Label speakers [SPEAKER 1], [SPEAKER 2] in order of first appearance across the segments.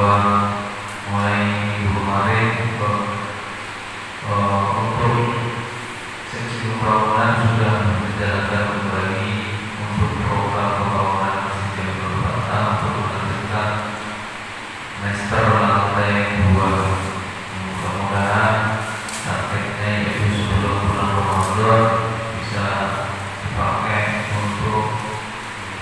[SPEAKER 1] bahwa mulai minggu kemarin untuk seksi pembangunan sudah menjalankan kembali untuk program pembangunan Masjid Jamiul Fatah untuk melanjutkan semester lantai 2. Mudah-mudahan targetnya yaitu sebelum bulan Ramadan bisa dipakai untuk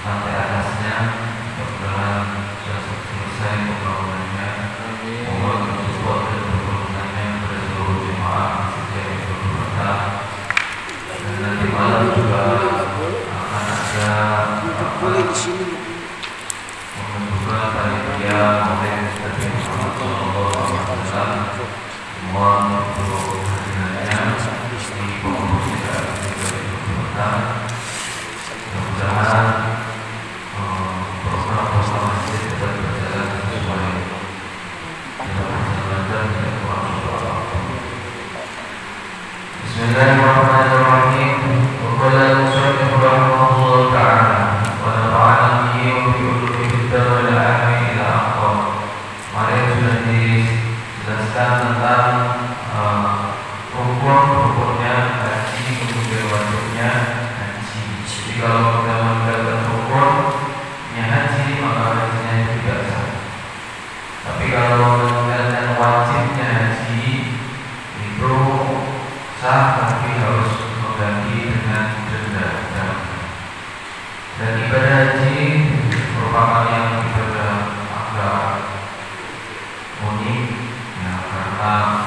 [SPEAKER 1] lantai atasnya. Mudah-mudahan sudah selesai pembangunannya. Mohon support dan dukungannya kepada seluruh jemaah Masjid Jamiul Fatah. Dan nanti malam juga akan ada pembentukan panitia oleh Nabi Muhammad SAW. Mohon untuk hadirannya di pengurus tidak diperlukan. Mudah-mudahan program masjid tetap berjalan sesuai dengan Bismillahirrahmanirrahim. Wa qala al-musannif rahimahullah ta'ala wa nafa'ana bihi wa bi ulumihi fid-dar wal amin ila akhir. Mari sudah dijelaskan tentang rukun-rukunnya haji, kemudian wajibnya haji. Jadi kalau kita meninggalkan rukunnya haji, maka hajinya itu tidak sah. Tapi kalau meninggalkan wajibnya haji itu sah, tapi harus mengganti dengan denda. Dan ibadah haji merupakan yang ibadah agak unik, ya, karena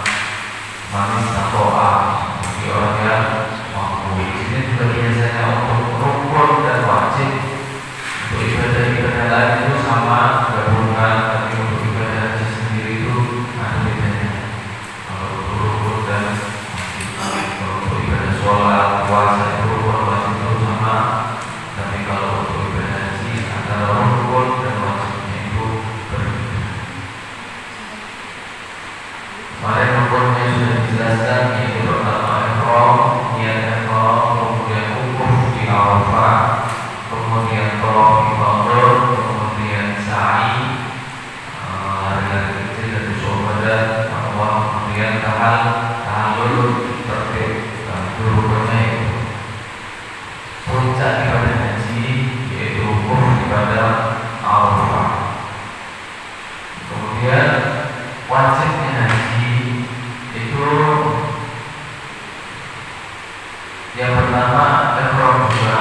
[SPEAKER 1] manis takoa bagi orang yang mampu. Ini juga biasanya untuk rukun dan wajib. Untuk ibadah-ibadah lain itu sama gabungan, tapi untuk ibadah haji sendiri itu ada bedanya. Kalau untuk rukun dan wajib, kalau untuk ibadah sholat, puasa itu rukun wajib itu sama, tapi kalau untuk ibadah haji antara rukun dan wajibnya itu berbeda. Kemarin rukunnya sudah dijelaskan, yaitu pertama ihram, niat ihram, kemudian wukuf di Arafah, kemudian tawaf ifadah, kemudian sa'i, hari-hari kecil dan syuhada, kemudian tahallul tertib. Itu rukunnya itu. Puncak ibadah haji yaitu wukuf ibadah Arafah. Kemudian wajibnya haji itu yang pertama ihram juga,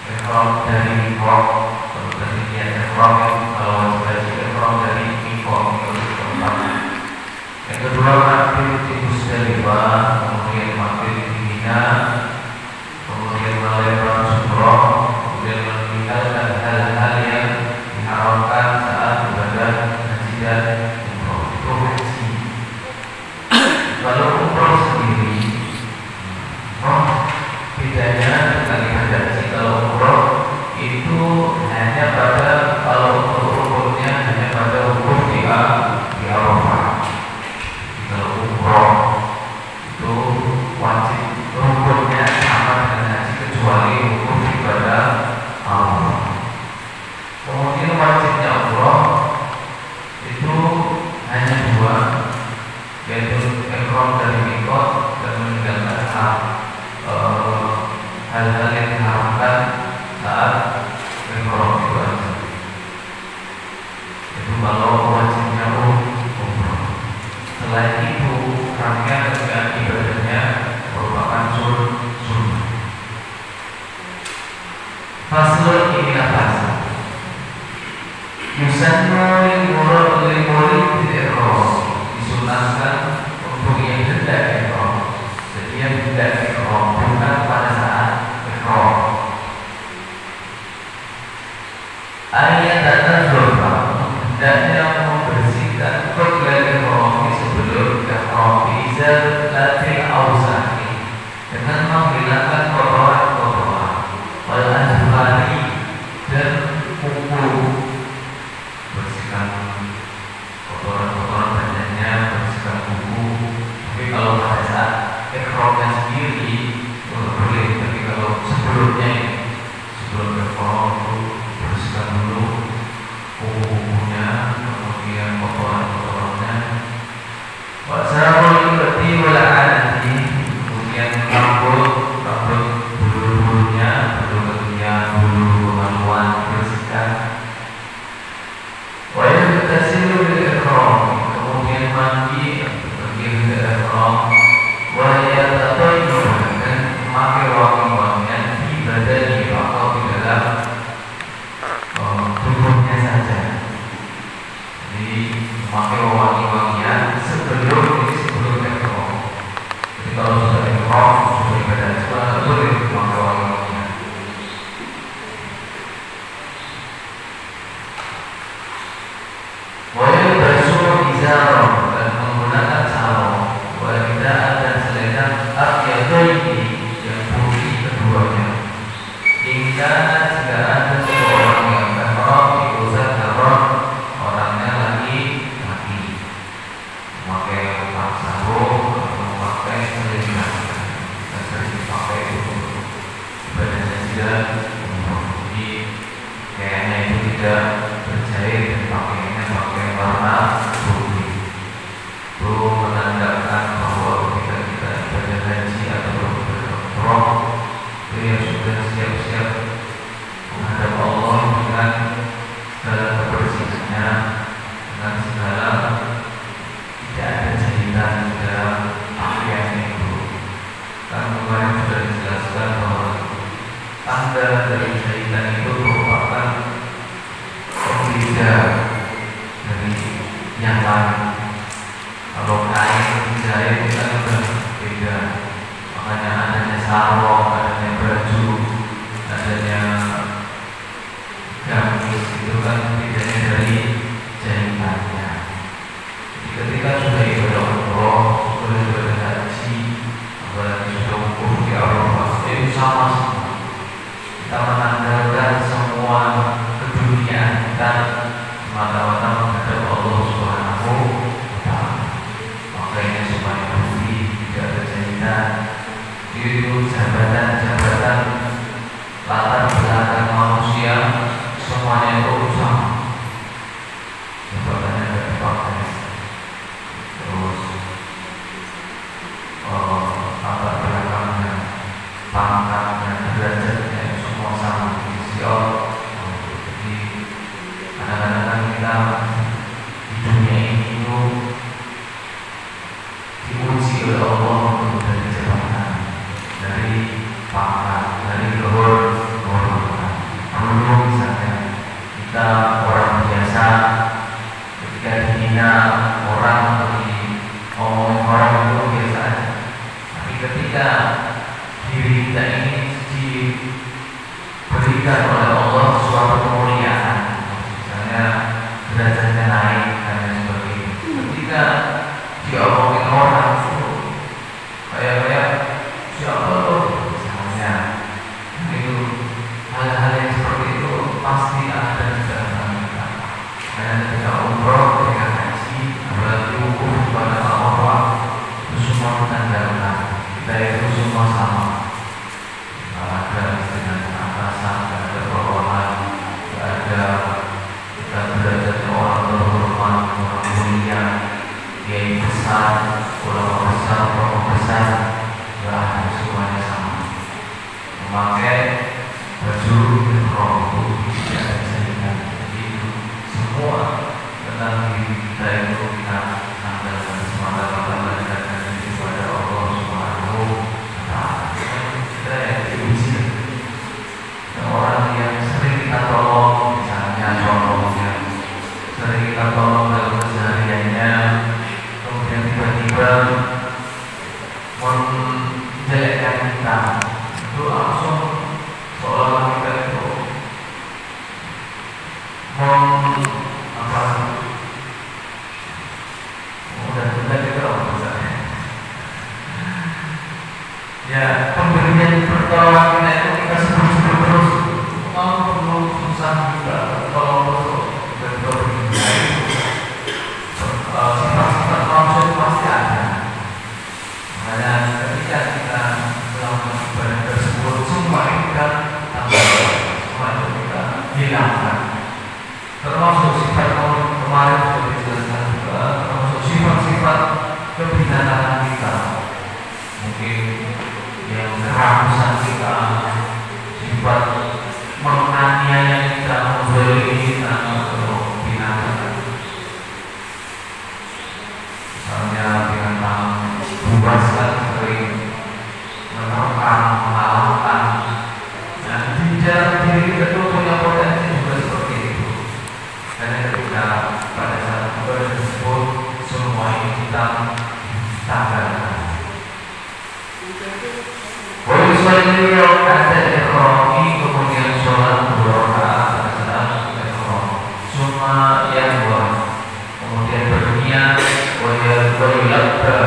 [SPEAKER 1] ihram dari miqat. Kalau tadi niat ihram, kalau wajib haji ihram dari miqat itu pertama. Yang kedua mabit di Musdalifah, kemudian mabit di Mina, kemudian melakukan umrah, kemudian meninggalkan hal-hal yang diharamkan saat ibadah haji dan umrah. Itu haji. Kalau umrah sendiri, bedanya dengan ibadah haji. Kalau umrah itu hanya pada, kalau untuk rukunnya hanya pada wukuf di Arafah. Kalau umrah itu wajib rukunnya sama dengan haji kecuali wukuf ibadah Arafah. Kemudian wajibnya umrah itu hanya dua, yaitu ihram dari miqat dan meninggalkan hal-hal yang diharamkan saat ihram itu aja. Itu kalau wajibnya umrah. Selain itu, rangkaian dengan ibadahnya merupakan sunnah. Faslun, inilah fasal. Yusannu lil murid bil ihram. Disunahkan untuk yang hendak ihram. Jadi yang hendak ihram bukan pada saat ihram. Ayat an-nazrah, hendaknya membersihkan qabla ihram, sebelum ihram, bizalatil awsani, dengan menghilangkan kotoran-kotoran, wal azfari, dan kuku. Bersihkan kotoran-kotoran badannya, bersihkan kuku. Tapi kalau pada saat ihramnya sendiri itu boleh. Tapi kalau sebelumnya, sebelum ihram itu bersihkan dulu kuku-kukunya, kemudian memakai wangi-wangian sebelum ihram. Jadi kalau sudah ihram, sudah ibadah sudah boleh memakai wangi-wangian. Boleh basuh izarah dan menggunakan sarung, walidah dan selendang akyadaini yang putih keduanya. Hingga jika ada seorang yang ihram diusah ihram, orangnya laki-laki memakai sarung atau memakai selendang, yang sering dipakai untuk ibadah haji. Jadi kayaknya itu tidak berjahit dan pakaiannya pakai warna putih. Itu menandakan bahwa ketika kita ibadah haji atau beribadah umroh, itu ya sudah siap-siap menghadap Allah dengan segala kebersihannya, dengan segala tidak ada jahitan di dalam pakaiannya itu. Kan kemarin sudah dijelaskan bahwa tanda dari jahitan itu merupakan pembeda dari yang lain. Kalau kain dijahit itu kan sudah beda. Makanya adanya sarung, adanya baju, adanya gamis itu kan bedanya dari jahitannya. Jadi ketika sudah ibadah umroh, sudah ibadah haji, apalagi sudah wukuf di Arafah, itu sama. Kita menandalkan semua keduniaan kita semata-mata menghadap Allah Subhanahu wa Ta'ala. Makanya semuanya putih, tidak ada jahitan. Itu jabatan-jabatan latar belakang manusia semuanya itu sama. Jabatannya tidak dipakai. Terus latar belakangnya, pangkatnya, derajatnya semua sama di sisi Allah. Jadi kadang-kadang kita di dunia ini itu diuji oleh Allah untuk dari jabatan, dari pangkat, dari kehormatan. Dulu misalnya kita orang biasa, ketika dihina orang atau diomongin orang itu biasa aja. Tapi ketika diri kita ini diberikan oleh Allah suatu kemuliaan, misalnya derajatnya naik dan lain sebagainya. Ketika diomongin orang itu kayak siapa tuh misalnya, itu hal-hal yang seperti itu pasti ada di dalam kita. Karena ketika umroh, ketika haji, apalagi wukuf pada Arafah, itu semua menandakan kita itu semua sama. Ada dengan atasan, tidak ada bawahan, tidak ada kita derajatnya orang terhormat, orang mulia, kiai besar, ulama besar, tokoh besar, tidak ada, semuanya sama. Memakai baju ihram itu tidak ada jahitan. Jadi semua tentang diri kita itu kita andalkan semata-mata mendekatkan diri kepada Allah Subhanahu wa Ta'ala. Kita yang diuji, orang yang sering kita tolong, misalnya contohnya sering kita tolong dalam kesehariannya, kemudian tiba-tiba menjelekkan kita, itu langsung seolah-olah kita itu ya pemberian pertolongan kita itu kita sebut-sebut terus, mau perlu susah kita tolong terus, dan sifat-sifat manusia itu pasti ada. Makanya ketika kita melakukan ibadah tersebut, semua itu kita tambahkan, semua itu kita hilangkan. Termasuk sifat kemarin sudah dijelaskan juga, termasuk sifat-sifat kebinatang kita, mungkin yang kerakusan kita, sifat menganiaya kita, menzalimi kita, atau binatang. Misalnya binatang buas kan sering menerkam, mengalahkan, dan di dalam diri kita itu punya potensi juga seperti itu. Karena ketika pada saat ibadah tersebut beliau ada ikrami kemudian sholat 2 rakaat pada saat ikram. Cuma yang kemudian berniat wayulabba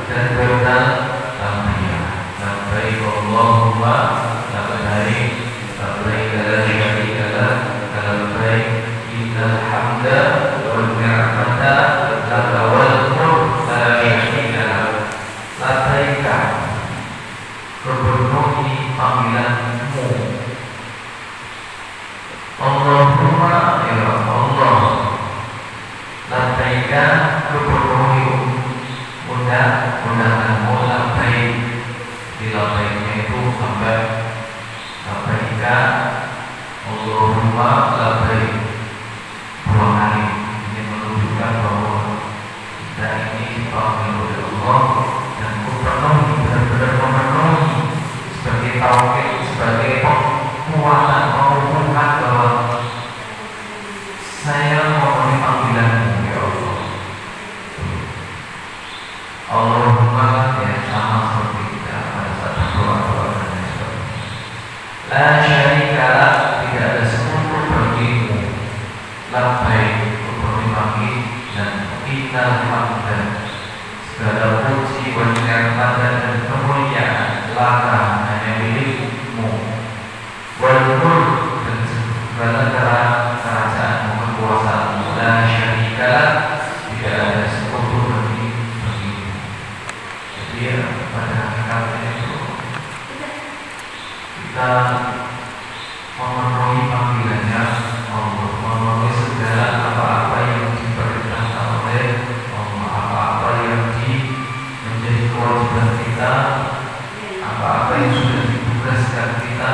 [SPEAKER 1] dan bertalbiyah. Labbaik Allahumma labbaik labbaik la syarika lak labbaik innal hamda wal ni'mata laka wal mulk la syarika lak. Labbaika berpenuhi panggilanmu Allahumma ya Allah. Labbaika berpenuhi undanganmu. Labbaik di labbaiknya itu sampai labbaika Allahumma labbaik 2 kali. Ini menunjukkan bahwa kita ini dipanggil oleh Allah dan berpenuhi, benar-benar memenuhi sebagai tauhid, sebagai penguatan, penghubungan bahwa saya memenuhi panggilanmu ya Allah. Allahumma ya sama seperti kita pada saat berdoa dan lain sebagainya. La syarika lak, tidak ada sekutu bagimu. Labbaik berpenuhi panggilan dan innal hamda segala puji wa ni'mat dan kemuliaan laka hanya milikmu. Wal mulk dan segala kerajaanmu, kekuasaanmu. La syarika lak, tidak ada sekutu bagimu. Jadi ya, pada hakikatnya itu kita memenuhi panggilannya Allah, memenuhi segala apa-apa yang diperintahkan oleh Allah, apa-apa yang menjadi kewajiban kita, apa-apa yang sudah ditugaskan kita,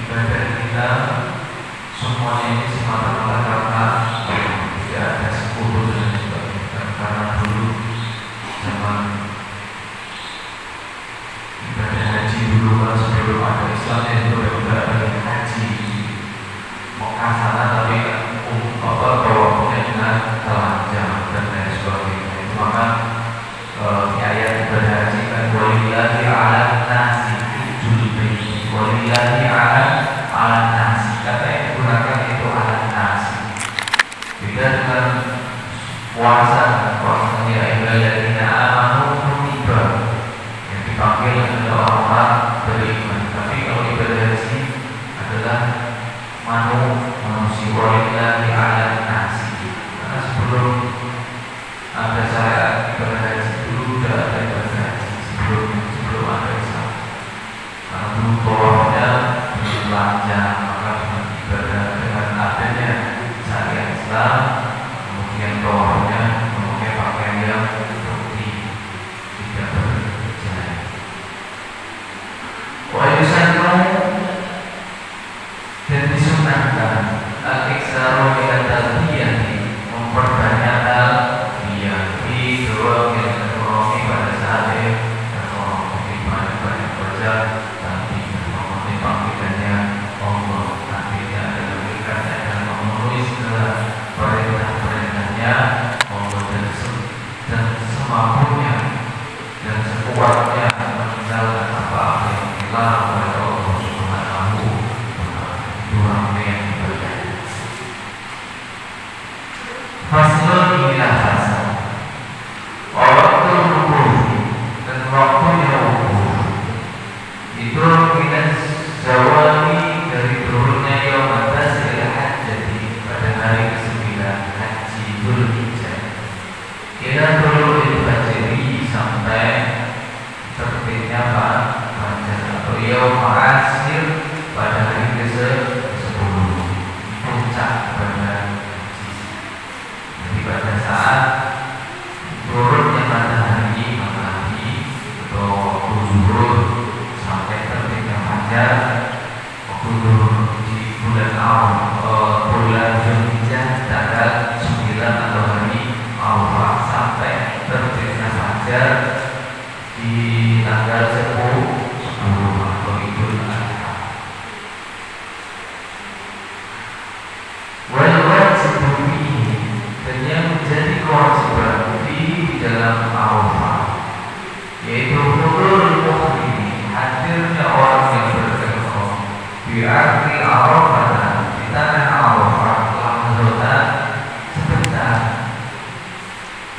[SPEAKER 1] ibadah kita, semuanya ini semata-mata karena tidak ada sekutu dan sebagainya. Karena dulu zaman ibadah haji dulu kan sebelum ada Islamnya itu udah ada yang haji Mekah sana, tapi bawa punya dengan telanjang dan lain sebagainya. Itu maka di ayat ibadah haji kan walillahi ala nasi hijjul baiti, walillahi ala nasi, kata yang digunakan itu ala nasi. Beda dengan puasa, puasanya ibadahina amanu kutiba, yang dipanggil adalah orang beriman. Tapi kalau ibadah haji adalah manusia, walillahi ala nasi. Karena sebelum ada syariat ibadah haji dulu sudah ada ibadah haji sebelum ada Islam. Karena dulu bawahnya telanjang, maka dengan ibadah dengan adanya syariat Islam, kemudian bawahnya memakai pakaian yang putih, tidak berjaya. Wa yusannu, dan disunahkan al-iksaru min talbiyati, memperbanyak talbiyah di dua mikrofoni pada saat banyak baca talbiyah, memenuhi panggilannya Allah. Artinya adalah berikannya dan memenuhi segala perintah-perintahnya Allah, dan semampunya dan sekuatnya meninggalkan apa-apa yang dilarang oleh Allah Subhanahu wa ta'ala. Itu ramai yang dibaca. Faslun ila fasal. Waktu wukuf dan waktunya wukuf itu kita zawali dari turunnya yaum at-tas'il hajjati pada hari ke-9 haji Dzulhijjah ila tulu'il fajri, sampai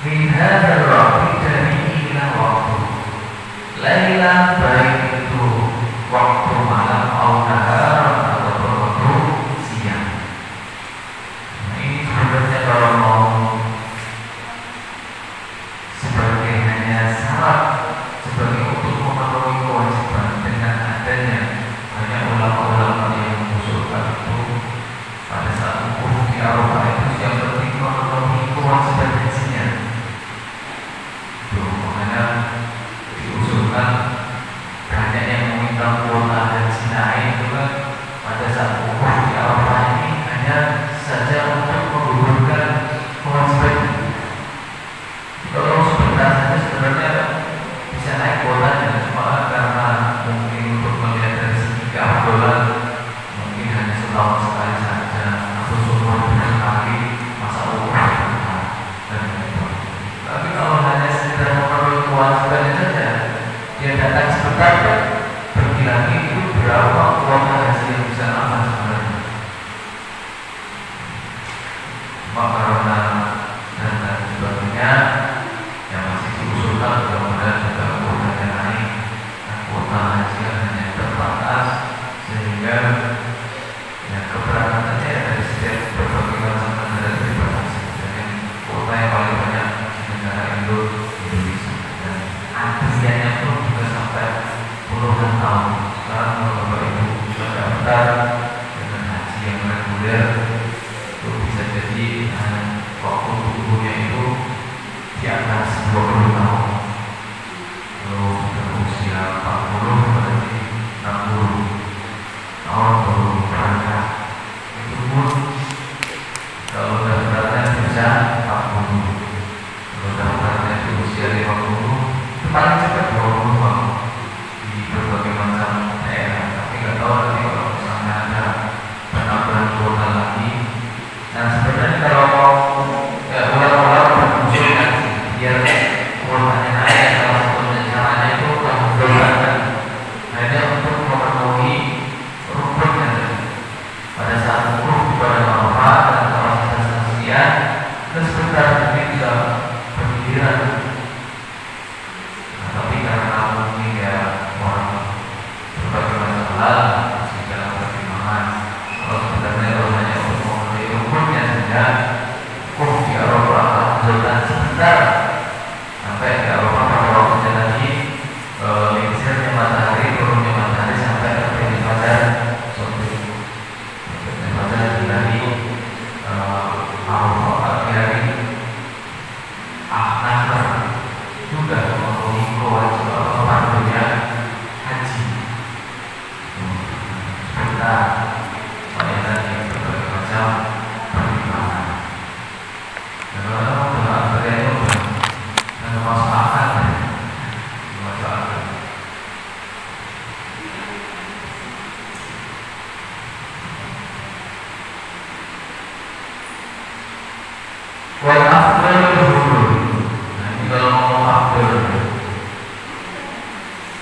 [SPEAKER 1] min hadzal waqti dari ila waktu lailan, baik itu waktu malam atau nahar atau waktu siang. Nah, ini sebenarnya kalau mau sebagai hanya syarat sebagai untuk memenuhi kewajiban dengan adanya banyak ulama-ulama yang mengusulkan itu pada saat wukuf di Arafah itu yang penting memenuhi kewajiban hajinya. Itu makanya diusulkan banyak yang meminta kuota haji naik itu kan pada saat wukuf di Arafah ini hanya saja untuk menggugurkan kewajiban. Kalau sebentar saja sebenarnya bisa naik kuotanya, cuma karena mungkin untuk melihat dari segi keafdolan mungkin hanya setahun sekali saja atau seumur sekali masa wukuf dan itu. Tapi kalau hanya sekedar memenuhi kewajibannya saja, dia datang sebentar dan pergi lagi, itu berapa kuota haji yang bisa nambah sebenarnya? Cuma karena dan sebagainya yang masih diusulkan mudah-mudahan juga kuotanya naik. Nah, kuota haji hanya terbatas sehingga ya keberangkatannya dari setiap berbagai macam negara dibatasi. Dan kuota yang paling banyak di negara Indonesia dan antriannya pun juga sampai puluhan tahun. Sekarang kalau Bapak Ibu sudah daftar dengan haji yang reguler itu bisa jadi waktu tunggunya itu di atas 20 tahun. Kalau sudah usia 40 berarti 60 tahun baru berangkat. Itu pun kalau daftarnya bisa 40. Kalau daftarnya di usia 50 itu paling cepat 20 tahun di berbagai macam daerah. Tapi nggak tahu nanti kalau misalnya ada penambahan kuota lagi. Nah sebenarnya kalau mau ulang-ulang berusulkan biar kuotanya naik, salah satunya caranya itu mengumpulkan hanya untuk memenuhi rukunnya pada saat wukuf di pada Arafah dan kalau sudah selesai terus sebentar nanti bisa bergiliran. Nah, tapi karena mungkin ya orang berbagai macam hal masih dalam pertimbangan, kalau sebenarnya kalau hanya untuk memenuhi rukunnya saja wukuf di Arafah lanjutkan sebentar sampai di Arafah pada waktunya lagi lincirnya matahari, turunnya matahari sampai terbitnya fajar sore. Terbitnya fajar di hari Arafah, di hari Nahar sudah memenuhi kewajiban fardunya haji. Sebentar supaya tadi berbagai macam pertimbangan. Kalau antrian itu masuk akal, masuk akal. Wal afdal hudud. Nah ini kalau ngomong afdal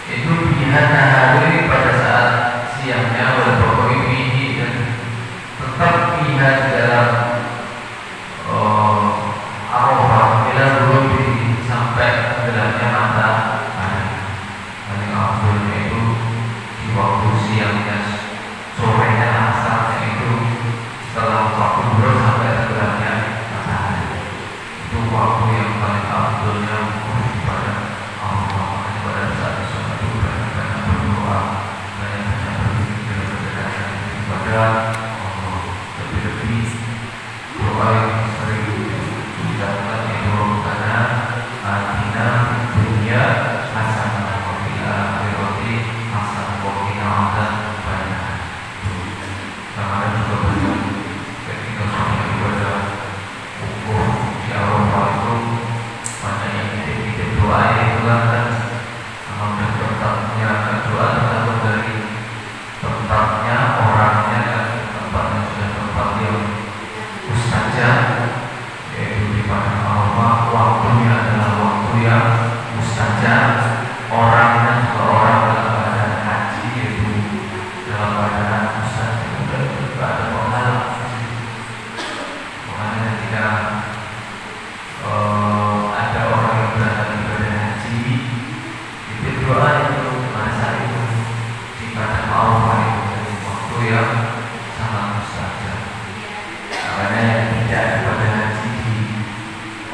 [SPEAKER 1] itu pilihan hari pada saat siangnya oleh pokoknya ini dan tetap pilihan dalam Arafah bila belum sampai tenggelamnya matahari. Paling afdalnya itu di waktu siangnya, sorenya, asarnya itu setelah waktu belum sampai tenggelamnya matahari. Itu waktu yang paling afdalnya pada Allah. Pada saat sholat itu banyak berdoa, banyak berzikir, berdekatan kepada Allah. Lebih-lebih doa yang sering dilakukan itu karena atina dunia hasanah wa fil akhirati hasanah wa qina adzabannar. Karena juga banyak ketika sholat ibadah wukuf di Arafah itu banyak yang titip-titip doa itu kan dan tempatnya doa tergantung dari tempatnya, orangnya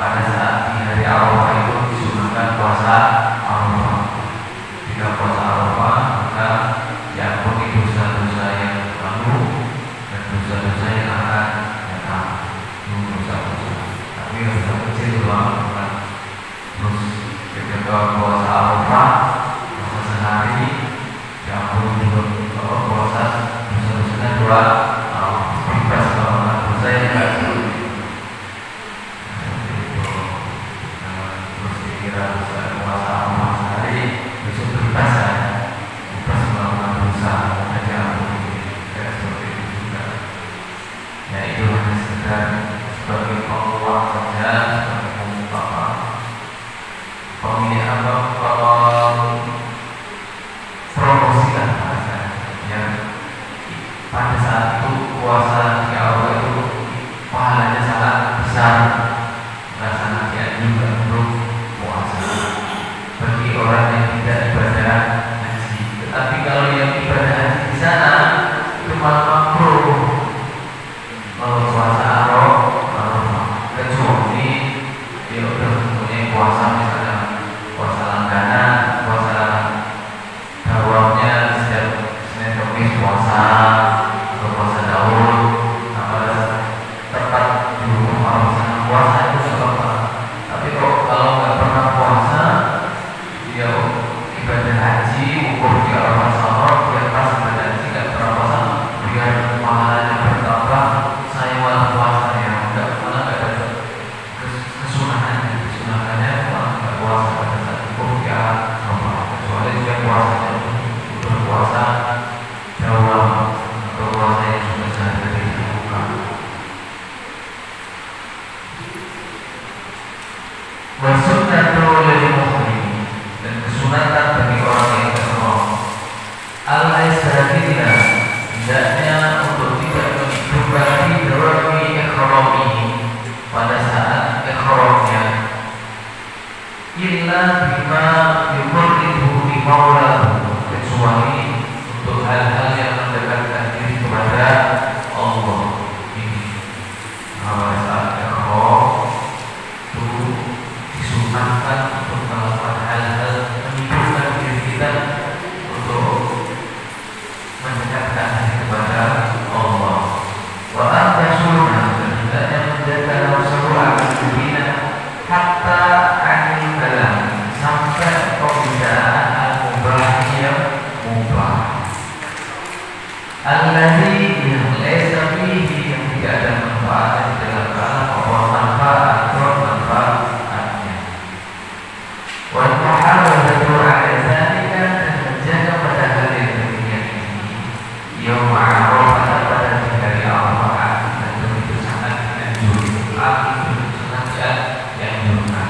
[SPEAKER 1] pada saat di hari Arafah itu disunahkan puasa Arafah. Jika puasa Arafah maka diampuni dosa-dosa yang lalu dan dosa-dosa yang akan datang. Dosa-dosa. Tapi dosa kecil bukan. Terus ketika puasa Arafah, puasa sehari, diampuni juga puasa dosa-dosanya dua. Bebas kalau dosa yang tidak dulu. Terus dikira dosa puasa Arafah sehari, besok bebas ya. Bebas melakukan dosa, hanya diampuni. Kayak seperti itu juga. Ya itu hanya sekedar sebagai penguat saja, sebagai pengungkapan. Pemilihan kalau promosi lah ya. Pada saat itu puasa di awal itu pahalanya sangat besar, sangat dianjurkan untuk puasa bagi orang yang tidak ibadah haji. Tetapi kalau yang ibadah haji di sana itu malah makruh kalau puasa Arafah, kecuali dia udah mempunyai puasa misalnya puasa langganan, puasa dawamnya setiap Senin Kamis puasa atau puasa Daud, pada tempat di rumah orang sana puasa itu tidak apa. Tapi kalau nggak pernah puasa, dia ibadah haji ukur di Arafah sama, dia pas ibadah haji nggak pernah puasa, biar pahalanya bertambah, saya malah puasanya malah nggak ada kesunahannya malah nggak puasa pada saat ukur di Arafah, kecuali dia puasanya berpuasa dawam atau puasa yang sudah sehari-hari dilakukan. Wasunnatu lil muhrim, dan kesunatan bagi orang yang ihram al-istirahatnya hendaknya untuk tidak menghidupkan hidrawami ikhramihi pada saat ikhramnya illa bima yuqarribuhu li maulahu, kecuali untuk hal-hal yang mendekatkan diri kepada Allah. Ini pada saat ikhram itu disunahkan untuk melakukan hal-hal menyibukkan diri kita untuk mendekatkan diri kepada Allah. Wa anta sunnah, dan hendaknya menjaga nafsu al-mu'mina hatta anil kalam, sampai pembicaraan al-mubah yang mubah, alladzi yang laisa fihi, yang tidak ada manfaat di dalam kalam atau manfaat atau manfaatnya. Wa muhawalatu ala dzalika, dan menjaga pada hal yang demikian ini yaum Arafah, pada hari Arafah, dan itu sangat dianjurkan, sangat dianjurkan.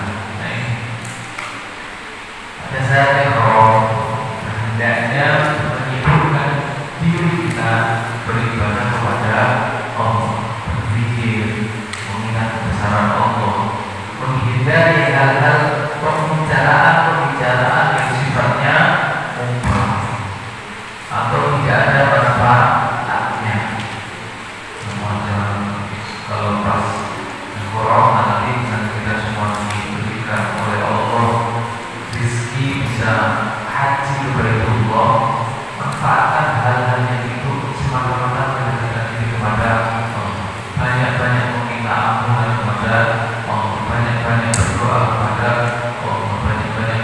[SPEAKER 1] Pada saat ikhram hendaknya menyibukkan diri kita beribadah kepada Allah, berpikir, mengingat kebesaran Allah, menghindari hal-hal pembicaraan yang sifatnya mubah atau tidak ada manfaatnya. Semacam kalau pas ikhram nanti kita semua diberikan oleh Allah rezeki bisa haji ke Baitullah, manfaatkan hal-hal yang itu semata-mata mendekatkan diri kepada Allah. Banyak-banyak meminta ampunan kepada Allah, banyak-banyak berdoa kepada Allah, banyak-banyak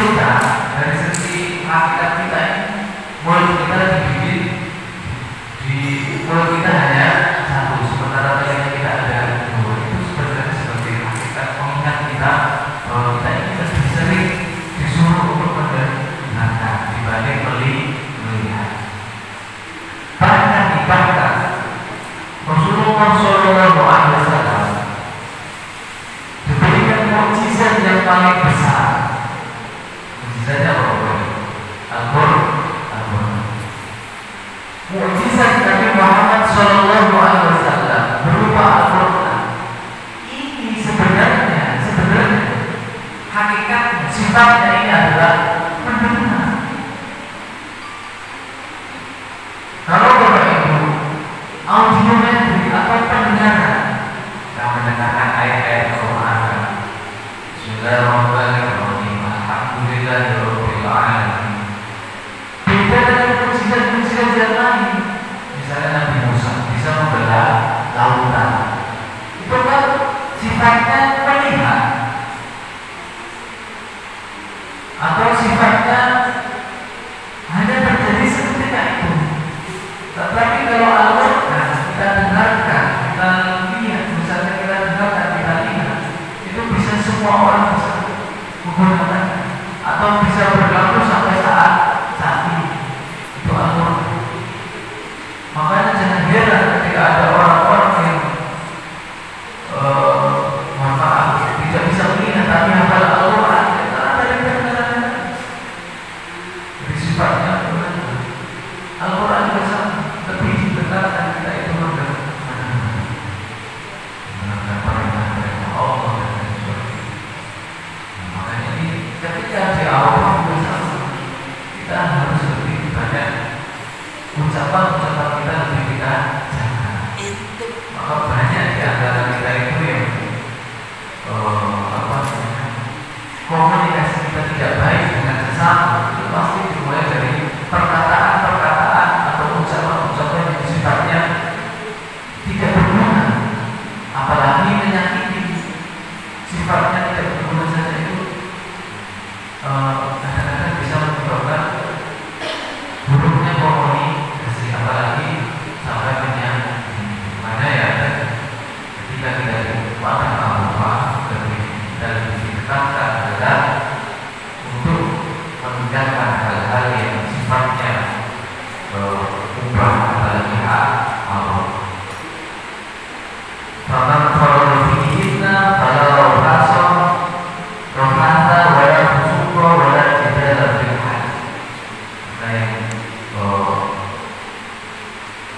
[SPEAKER 1] kita, dari sisi hakikat kita ini, mulut kita dibikin di mulut kita hanya satu, sementara telinga kita ada dua. Itu sebenarnya sebagai hakikat pengingat kita bahwa kita ini lebih sering disuruh untuk mendengarkan dibanding melihat. Bahkan Rasulullah SAW diberikan mukjizat yang paling besar. Mukjizatnya apa? Al-Quran. Mukjizat Nabi Muhammad SAW berupa Al-Quran. Ini sebenarnya hakikatnya, sifatnya ini adalah mendengar. Kalau Bapak Ibu audiometri atau pendengaran, kita mendengarkan ayat-ayat Al-Quran. Bismillahirrahmanirrahim. Alhamdulillahirabbil alamin. Beda dengan mukjizat-mukjizat yang lain. Misalnya Nabi Musa bisa membelah lautan. Itu kan sifatnya melihat, atau sifatnya hanya terjadi seketika itu. Tetapi kalau Al-Quran kita dengarkan, kita lihat, misalnya kita dengarkan, kita lihat, itu bisa semua orang bisa menggunakan atau bisa berlaku sampai saat ini. Itu Al-Quran. Makanya jangan heran ketika ada orang-orang yang tidak bisa melihat tapi hafal Al-Quran, karena dari pendengaran. Jadi sifatnya Al-Quran juga sama. Lebih didengarkan kita itu mendengarkan perintah Allah dan lain sebagainya. Makanya ini ketika di awal kita harus lebih banyak ucapan-ucapan kita lebih kita jaga. Maka banyak di antara kita itu yang komunikasi kita tidak baik dengan sesama. Itu pasti dimulai dari perkataan-perkataan atau ucapan-ucapan yang sifatnya tidak berguna, apalagi menyakiti. Sifatnya tidak berguna saja itu kadang-kadang bisa menyebabkan buruknya komunikasi, apalagi sampai menyakiti. Makanya ya, ketika kita pada apa dan ditetapkan adalah untuk meninggalkan hal-hal yang sifatnya ubah, apalagi hak Allah. Faman farada fihinna fala rafasa wala fusuqa wala jidala fil hajj. Nah, yang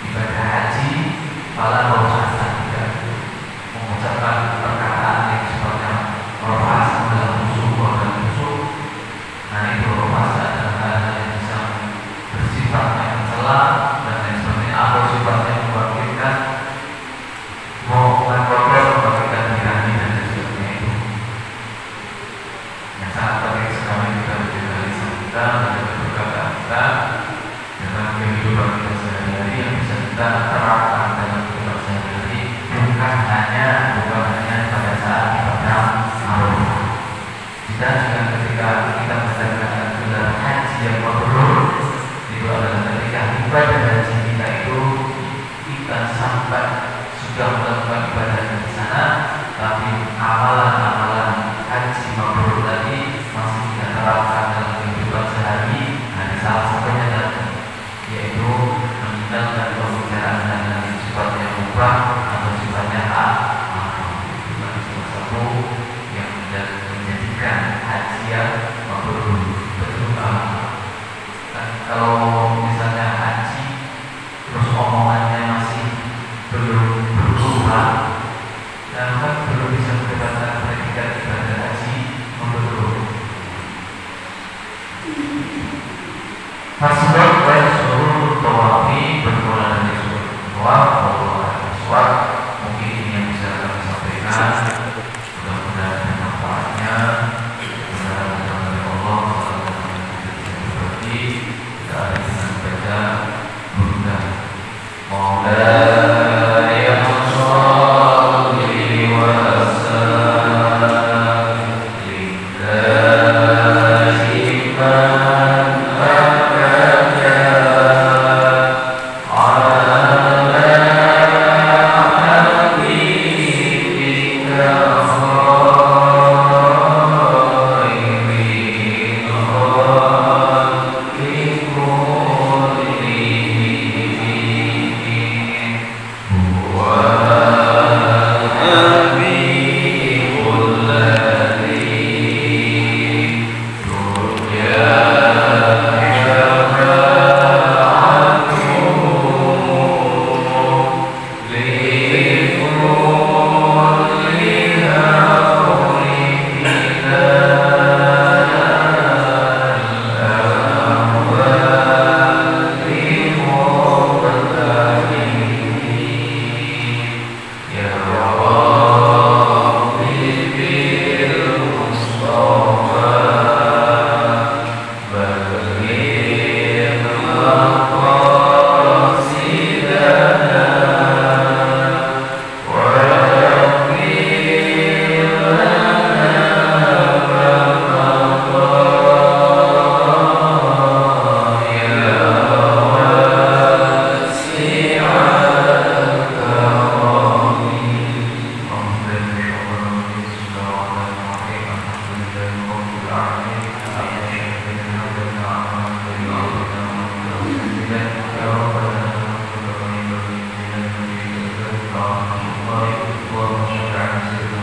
[SPEAKER 1] ibadah haji fala rafasa, tidak mengucapkan perkataan yang sifatnya rafasa dalam fusuqa dan fusuk. Nah, itu rafasa adalah hal yang bisa bersifatnya mencela dan lain sebagainya, atau sifatnya membangkitkan, membangkitkan tirani dan lain sebagainya. Itu yang sangat penting sekali kita menjaga lisan kita, menjaga perkataan kita dalam kehidupan kita sehari-hari yang bisa kita terapkan dalam kehidupan sehari-hari, bukan hanya pada saat ibadah Arafah. Kita juga ketika kita melaksanakan gelar haji yang mabrur, itu adalah ketika ibadah haji kita itu kita sampai sudah melakukan ibadah di sana, tapi amalan-amalan haji mabrur tadi masih kita terapkan dalam kehidupan sehari. Nah, salah satunya adalah yaitu meninggalkan pembicaraan dengan sifatnya ubah atau sifatnya hak. Itu salah satu yang menjadikan haji yang mabrur. Kalau misalnya haji terus omongannya masih belum berubah, dan kan belum bisa mendapatkan predikat ibadah haji mabrur. Fasbab wa suruh tawafi bermula dari suruh tawaf atau aswad. Mungkin ini yang bisa kami sampaikan. Mudah-mudahan ada manfaatnya. Mudah-mudahan dari Allah berbagi. Kita ada dengan baca Bunda Maulaya sholli wa sallim lillahi Assalamualaikum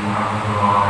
[SPEAKER 1] warahmatullahi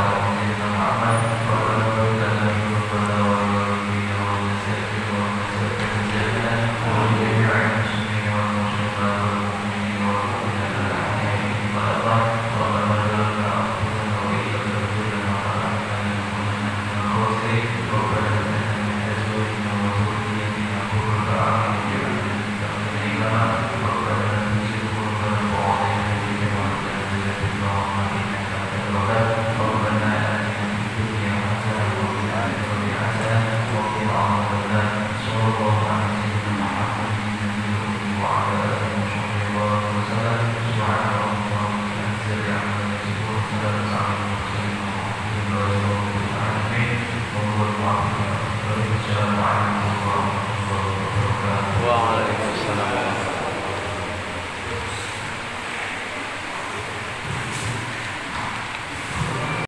[SPEAKER 1] wabarakatuh.